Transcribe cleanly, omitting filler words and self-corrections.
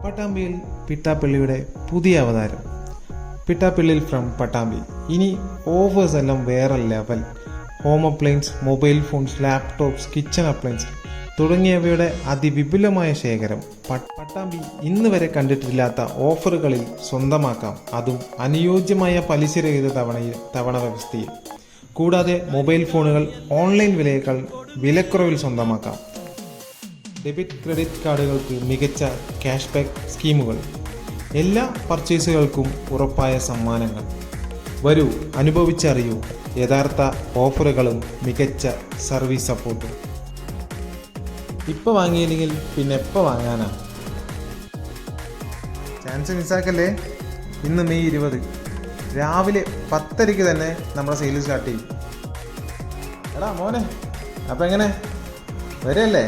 പട്ടാമ്പിയിൽ പിട്ടാപ്പള്ളിയുടെ പുതിയ അവതാരം. പിട്ടാപ്പള്ളിയിൽ ഫ്രം പട്ടാമ്പി. ഇനി ഓഫേഴ്സ് എല്ലാം വേറെ level. Home appliance, mobile phones, laptops, kitchen appliance തുടങ്ങിയവയുടെ അതിവിപുലമായ ശേഖരം. പട്ടാമ്പി ഇന്ന് വരെ കണ്ടിട്ടില്ലാത്ത ഓഫറുകളിൽ സ്വന്തമാക്കാം, അതും അനുയോജ്യമായ പലിശരഹിത തവണ വ്യവസ്ഥയിൽ. കൂടാതെ മൊബൈൽ ഫോണുകൾ ഓൺലൈൻ വിലയേക്കാൾ വിലക്കുറവിൽ സ്വന്തമാക്കാം. ഡെബിറ്റ് ക്രെഡിറ്റ് കാർഡുകൾക്ക് മികച്ച ക്യാഷ് ബാക്ക് സ്കീമുകൾ, എല്ലാ പർച്ചേസുകൾക്കും ഉറപ്പായ സമ്മാനങ്ങൾ. വരൂ, അനുഭവിച്ചറിയൂ യഥാർത്ഥ ഓഫറുകളും മികച്ച സർവീസ് സപ്പോർട്ടും. ഇപ്പോൾ വാങ്ങിയില്ലെങ്കിൽ പിന്നെ എപ്പോൾ വാങ്ങാനാ? ചാൻസ് മിസ്സാക്കല്ലേ. ഇന്ന് മെയ് 20 രാവിലെ 10:30 തന്നെ നമ്മുടെ സെയിൽ സ്റ്റാർട്ട് ചെയ്യും. എടാ മോനെ, അപ്പം എങ്ങനെ വരെയല്ലേ?